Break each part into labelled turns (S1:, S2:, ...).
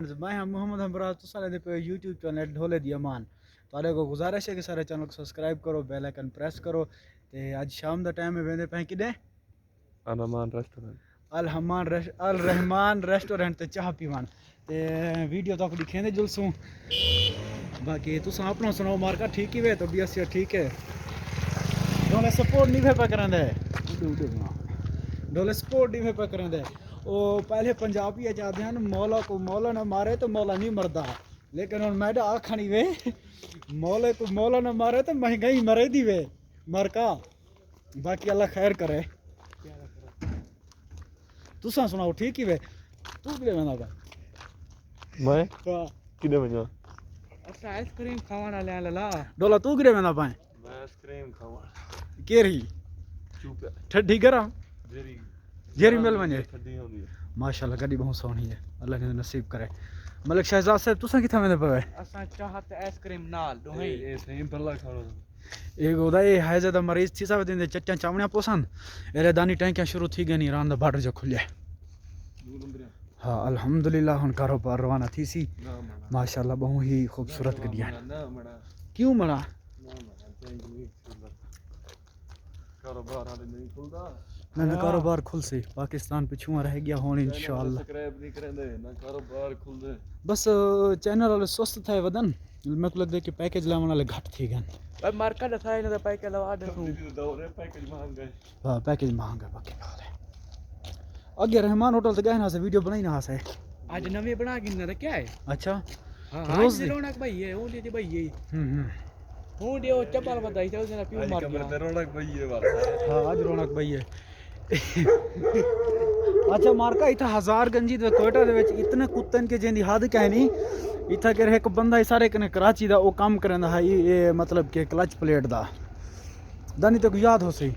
S1: मैं हाँ मोहम्मद हमराज तो सारे पे यूट्यूब चैनल ढोले दी अमान तारे को गुजारिश है कि सारे चैनल को सब्सक्राइब करो बेल आइकन प्रेस करो ते आज शाम दा टाइम में वेंदे पे किदे अल रहमान रेस्टोरेंट ते चाह पीवन ते वीडियो तक दिखेंदे जुलसूं बाकी तुस अपना सुनाओ मार्का ठीक ही वे तो भी असिया ठीक है डोले सपोर्ट नहीं पे करंदे डोले सपोर्ट नहीं पे करंदे वो पहले पंजाबी चाहते हैं मौला को मौला ना मारे तो मौला नहीं मरदा लेकिन हम मैडा आखनी वे मौले को मौला ना मारे तो महंगाई मरे दी वे मरका बाकी अल्लाह खैर करे तुसा सुनाओ ठीक ही वे तू किदे वेंदा बा
S2: मैं
S1: हां
S2: किदे वञा
S3: असा आइसक्रीम खावण आले ला
S1: डोला तू किदे वेंदा पाए
S2: मैं आइसक्रीम खावण
S1: केरी
S2: चुप
S1: ठड्डी गरम
S2: जेरी
S1: जेरी मिल वने
S2: ठंडी होंदी है
S1: माशाल्लाह गड्डी बहुत सोहनी है अल्लाह ने नसीब करे मलिक शहजाद साहब तुसा किथे वेंदे पे
S3: असा चाहत आइसक्रीम नाल दोही
S2: ए सही पल्ला खाणो
S1: एक होदा ये है ज्यादा मरीज थी सब दिन चट्टा चावणिया पोसन एरे दानी टैंकियां शुरू थी गनी रान दा बार्डर जो खुल्या हाँ अल्हम्दुलिल्लाह हुन कारोबार रवाना थी सी माशाल्लाह बहुत ही खूबसूरत गड्डियां क्यों मना
S2: कारोबार हाले नहीं खुलदा
S1: ना कारोबार खुल से पाकिस्तान पिछुआ रह गया होने इंशाल्लाह
S2: सब्सक्राइब नहीं करंदे ना कारोबार खुलदे
S1: बस चैनल वाले स्वस्थ थे वदन मैं को लगदा कि पैकेज लावन वाले घट थी गन
S3: भाई मार्का दसा इन दा पैकेज लवा दे
S2: दौरे पैकेज महंगा है
S1: हां पैकेज महंगा बाकी बात है आगे रहमान होटल से गए ना से वीडियो बनाई ना से
S3: आज नवी बना के न क्या है
S1: अच्छा
S3: हां
S1: रोज
S3: रोज रौनक भाई है ओली दी भाई है
S1: हम्म
S3: हूं दियो चप्पल बताई चल जना पियो मार
S2: कमरे रौनक भाई है वाला
S1: हां आज रौनक भाई है अच्छा मार्का इथा हजार गंजी दे कोयटा दे विच इतने कुत्तन के जेंदी हद कहनी इथा के एक बंदा सारे कने कराची दा ओ काम करंदा है ये मतलब के क्लच प्लेट दा दानी तक याद हो सही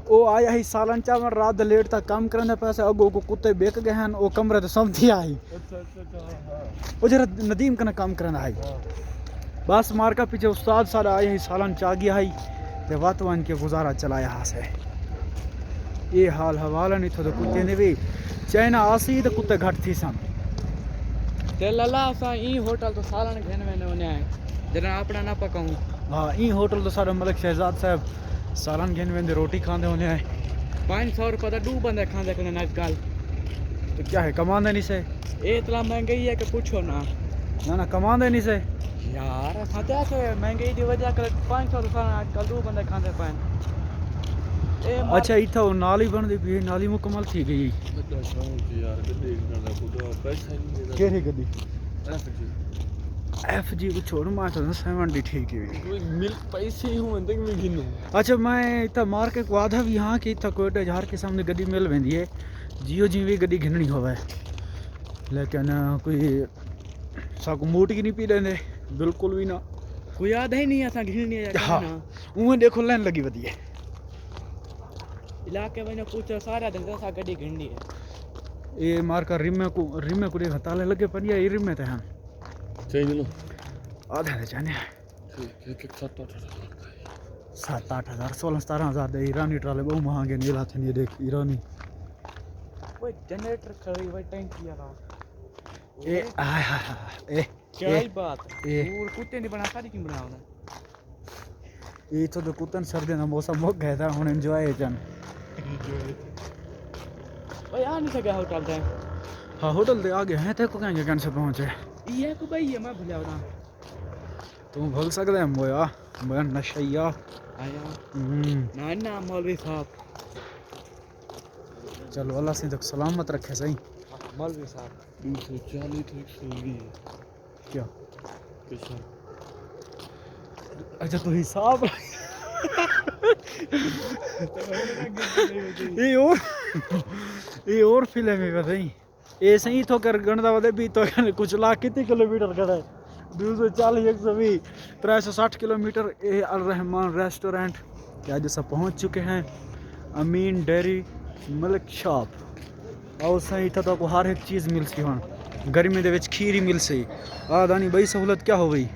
S1: ओ आया ही सालन चावन रात लेट तक काम करंदा पैसे अगो को कुत्ते बेक गए हैं ओ कमरे ते समझी आई
S2: अच्छा हां
S1: ओ जरा नदीम कने काम करंदा है बस मार्का पीछे उस्ताद सारा आया ही सालन चा गया है ते वातवान के गुजारा चलाया हास है ये हाल हवाला नहीं तो कुत्ते ने भी चाइना आसी तो कुत्ते घट थी सन
S3: ते लला असा ई होटल तो सालन घेन में ने है जना अपना ना पकाऊं
S1: हां ई होटल तो सारा मलिक शहजाद साहब सालन घेन वेंदे रोटी खांदे होने है
S3: 500 रुपए दा दू बंदे खांदे कने ना गाल
S1: तो क्या है कमांदे नहीं से
S3: ए इतना महंगाई है कि पूछो ना
S1: ना कमांदे नहीं से
S3: यार खाते से महंगाई दी वजह कर 500 रुपए आजकल दू बंदे खांदे पान
S1: अच्छा इथा वो नाली बनदी पई नाली मुकम्मल थी गई
S2: बड़ा शौक यार गड्डी करना खुदा पैसा नहीं देता
S1: केरी गड्डी
S2: एफजी
S1: एफजी को छोड़ मार तो 70 ठीक है
S2: कोई मिल्क पैसे ही हूं अंदर में गिनो
S1: अच्छा मैं इतना मार के वादा भी हाँ कि इतना कोयटा जहार के सामने गड्डी मिल वेंदी है जियो जी भी गड्डी घिननी होवे लेकिन कोई साको मूट की नहीं पी लेंदे बिल्कुल भी ना
S3: कोई याद ही नहीं असा घिरनी है
S1: हाँ उहे देखो लाइन लगी वदी है
S3: इलाके में पूछो सारा दिन सा गड्डी घिरनी है
S1: ये मार का रिम को देख ताले लगे पनिया ये रिम में थे हम
S2: चेंज लो
S1: आधा दे जाने
S2: ठीक
S1: 7-8 हज़ार 16-17 हज़ार दे ईरानी ट्राले बहुत महंगे नीला थे ये देख ईरानी
S3: वो जनरेटर खड़ी वो टैंकी वाला
S1: ए हाय हाय ए
S3: क्या ही बात
S1: ए
S3: और कुत्ते नहीं बना सारी क्यों बनावना
S1: ये तो कुत्तन सर्दी का मौसम मुक गया था हुन एंजॉय जन
S3: भाई आ नहीं सका होटल ते
S1: हाँ होटल दे आगे हैं ते को कहां से पहुंचे
S3: ये को भाई मैं भूल जावना
S1: तू भूल सकदा है मोया मैं नशैया
S3: आया ना मौलवी साहब
S1: चलो अल्लाह से तक सलामत रखे सही
S3: मौलवी साहब
S2: 240 तो 120
S1: क्या
S2: कैसा
S1: अच्छा तो हिसाब ये और फिल्म है बताई ये सही तो कर गणदा वदे भी तो कुछ लाख कितने किलोमीटर खड़ा है 240 120 360 किलोमीटर ये अल रहमान रेस्टोरेंट क्या जैसा पहुंच चुके हैं अमीन डेयरी मिल्क शॉप और सही था तो हर एक चीज़ मिल सी हुन गर्मी दे विच खीर ही मिल सी आ दानी बड़ी सहूलत क्या हो गई